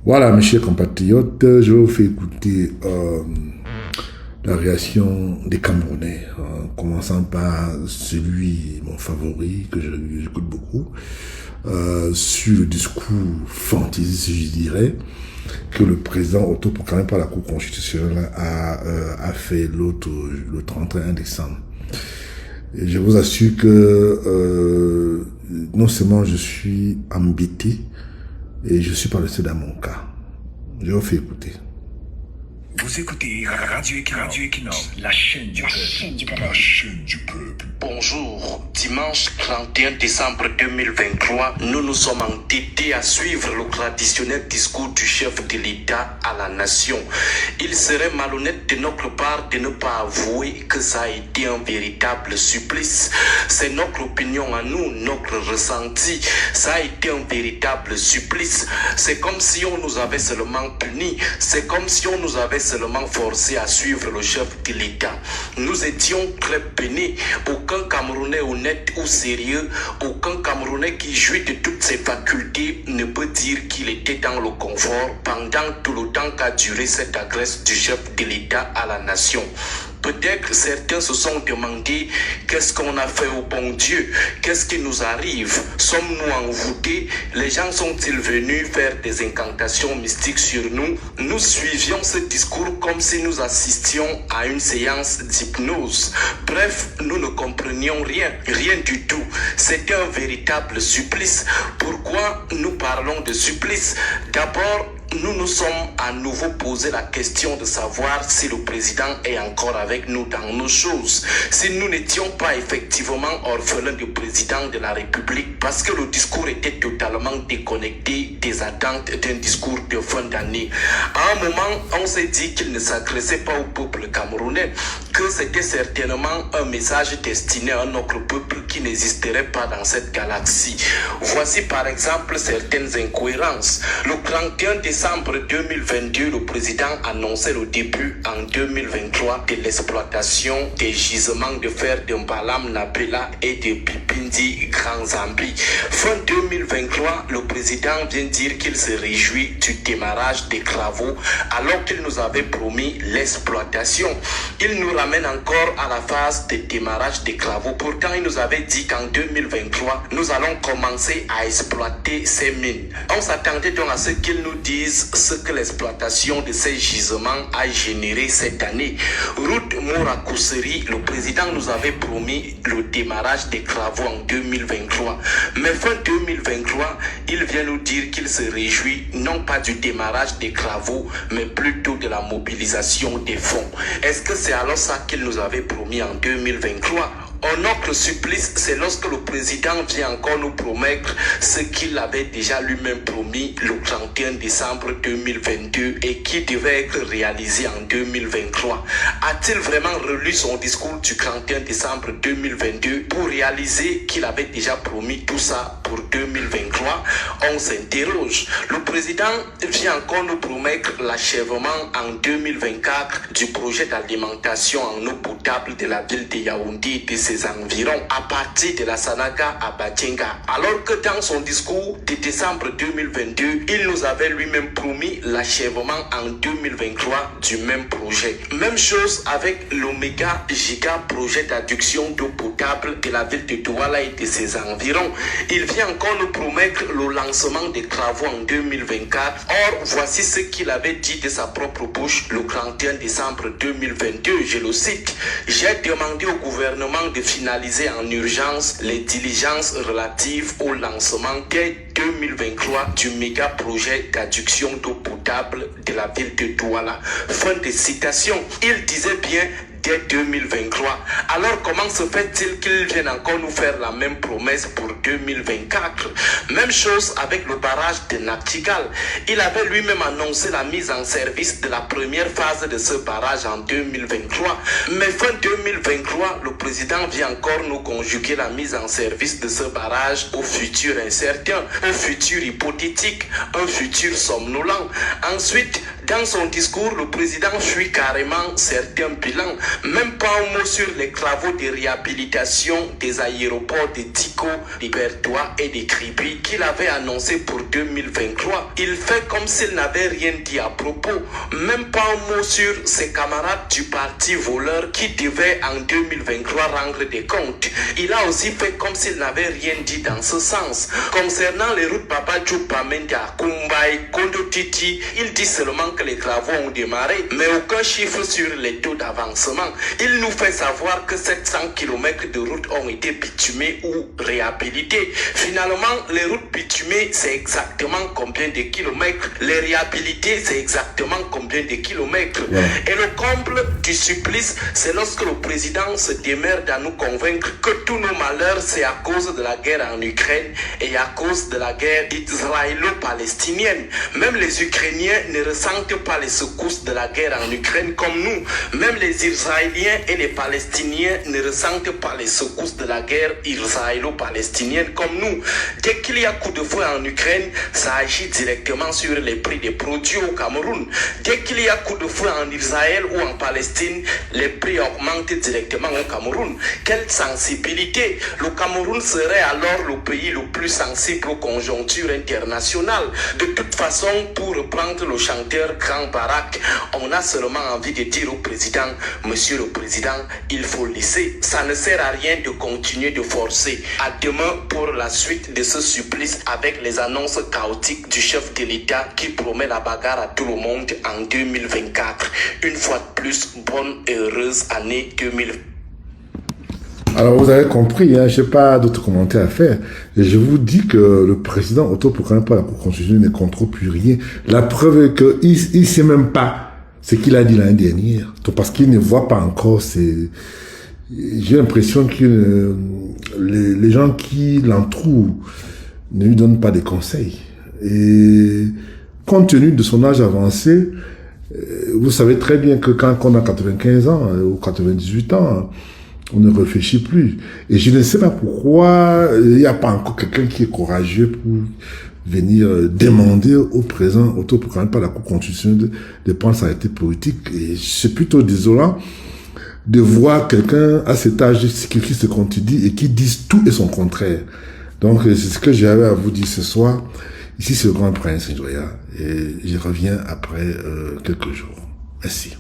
Voilà, mes chers compatriotes, je vais vous faire écouter la réaction des Camerounais, commençant par celui, mon favori, que j'écoute beaucoup, sur le discours fantaisiste, je dirais, que le président autoproclamé par la Cour constitutionnelle a fait le 31 décembre. Et je vous assure que non seulement je suis embêté, et je suis pas le seul dans mon cas. Je vous fais écouter. Vous écoutez Radio Equinox, la chaîne du peuple. La chaîne du peuple. Bonjour, dimanche 31 décembre 2023, nous nous sommes entêtés à suivre le traditionnel discours du chef de l'État à la nation. Il serait malhonnête de notre part de ne pas avouer que ça a été un véritable supplice. C'est notre opinion à nous, notre ressenti. Ça a été un véritable supplice. C'est comme si on nous avait seulement punis. C'est comme si on nous avait seulement forcé à suivre le chef de l'État. Nous étions très peinés. Aucun Camerounais honnête ou sérieux, aucun Camerounais qui jouit de toutes ses facultés ne peut dire qu'il était dans le confort pendant tout le temps qu'a duré cette agresse du chef de l'État à la nation. Peut-être certains se sont demandé qu'est-ce qu'on a fait au bon Dieu, qu'est-ce qui nous arrive, sommes-nous envoûtés, les gens sont-ils venus faire des incantations mystiques sur nous? Nous suivions ce discours comme si nous assistions à une séance d'hypnose. Bref, nous ne comprenions rien du tout. C'était un véritable supplice. Pourquoi nous parlons de supplice? D'abord, nous nous sommes à nouveau posé la question de savoir si le président est encore avec nous dans nos choses. Si nous n'étions pas effectivement orphelins du président de la République parce que le discours était totalement déconnecté des attentes d'un discours de fin d'année. À un moment, on s'est dit qu'il ne s'adressait pas au peuple camerounais, que c'était certainement un message destiné à un autre peuple qui n'existerait pas dans cette galaxie. Voici par exemple certaines incohérences. Le 31 décembre 2022, le président annonçait le début en 2023 de l'exploitation des gisements de fer de Mbalam Nabela et de Pipindi Grand Zambi. Fin 2023, le président vient dire qu'il se réjouit du démarrage des travaux alors qu'il nous avait promis l'exploitation. Il nous ramène encore à la phase de démarrage des travaux. Pourtant, il nous avait dit qu'en 2023, nous allons commencer à exploiter ces mines. On s'attendait donc à ce qu'il nous dise ce que l'exploitation de ces gisements a généré cette année. Route Moura-Kousseri, le président nous avait promis le démarrage des travaux en 2023. Mais fin 2023, il vient nous dire qu'il se réjouit non pas du démarrage des travaux, mais plutôt de la mobilisation des fonds. Est-ce que c'est alors ça qu'il nous avait promis en 2023? Un autre supplice, c'est lorsque le président vient encore nous promettre ce qu'il avait déjà lui-même promis le 31 décembre 2022 et qui devait être réalisé en 2023. A-t-il vraiment relu son discours du 31 décembre 2022 pour réaliser qu'il avait déjà promis tout ça pour 2023? On s'interroge. Le président vient encore nous promettre l'achèvement en 2024 du projet d'alimentation en eau potable de la ville de Yaoundé et de ses environs à partir de la Sanaga à Badjenga. Alors que dans son discours de décembre 2022, il nous avait lui-même promis l'achèvement en 2023 du même projet. Même chose avec l'Oméga Giga projet d'adduction d'eau potable de la ville de Douala et de ses environs. Il vient encore nous promettre le lancement des travaux en 2024. Or, voici ce qu'il avait dit de sa propre bouche le 31 décembre 2022. Je le cite: « J'ai demandé au gouvernement de finaliser en urgence les diligences relatives au lancement dès 2023 du méga projet d'adduction d'eau potable de la ville de Douala. » Fin de citation. Il disait bien dès 2023. Alors comment se fait-il qu'ils viennent encore nous faire la même promesse pour 2024? Même chose avec le barrage de Nachtigal. Il avait lui-même annoncé la mise en service de la première phase de ce barrage en 2023. Mais fin 2023, le président vient encore nous conjuguer la mise en service de ce barrage au futur incertain, au futur hypothétique, un futur somnolent. Ensuite, Dans son discours, le président fuit carrément certains bilans, même pas un mot sur les travaux de réhabilitation des aéroports de Tico, de Bertois et de Kribi qu'il avait annoncé pour 2023. Il fait comme s'il n'avait rien dit à propos, même pas un mot sur ses camarades du parti voleur qui devaient en 2023 rendre des comptes. Il a aussi fait comme s'il n'avait rien dit dans ce sens. Concernant les routes Papa Djoupamenda, Kumbai, Kondo Titi, il dit seulement que les travaux ont démarré, mais aucun chiffre sur les taux d'avancement. Il nous fait savoir que 700 km de routes ont été bitumées ou réhabilitées. Finalement, les routes bitumées, c'est exactement combien de kilomètres? Les réhabilitées, c'est exactement combien de kilomètres? Ouais. Et le comble du supplice, c'est lorsque le président se démerde à nous convaincre que tous nos malheurs, c'est à cause de la guerre en Ukraine et à cause de la guerre israélo-palestinienne. Même les Ukrainiens ne ressentent pas les secousses de la guerre en Ukraine comme nous. Même les Israéliens et les Palestiniens ne ressentent pas les secousses de la guerre israélo-palestinienne comme nous. Dès qu'il y a coup de feu en Ukraine, ça agit directement sur les prix des produits au Cameroun. Dès qu'il y a coup de feu en Israël ou en Palestine, les prix augmentent directement au Cameroun. Quelle sensibilité! Le Cameroun serait alors le pays le plus sensible aux conjonctures internationales. De toute façon, pour reprendre le chanteur Grand Barak, on a seulement envie de dire au président, monsieur le président, il faut laisser. Ça ne sert à rien de continuer de forcer. À demain pour la suite de ce supplice avec les annonces chaotiques du chef de l'État qui promet la bagarre à tout le monde en 2024. Une fois de plus, bonne et heureuse année 2024. Alors, vous avez compris, hein, je n'ai pas d'autres commentaires à faire. Et je vous dis que le président autoproclamé par la Cour constitutionnelle ne contrôle plus rien. La preuve est qu'il ne sait même pas ce qu'il a dit l'année dernière. Parce qu'il ne voit pas encore j'ai l'impression que les gens qui l'entourent ne lui donnent pas des conseils. Et compte tenu de son âge avancé, vous savez très bien que quand on a 95 ans ou 98 ans, on ne réfléchit plus. Et je ne sais pas pourquoi il n'y a pas encore quelqu'un qui est courageux pour venir demander au président autoproclamé par la Cour constitutionnelle de prendre sa réalité politique. Et c'est plutôt désolant de voir quelqu'un à cet âge qui se contredit et qui dit tout et son contraire. Donc c'est ce que j'avais à vous dire ce soir. Ici c'est le Grand Prince Njoya et je reviens après quelques jours. Merci.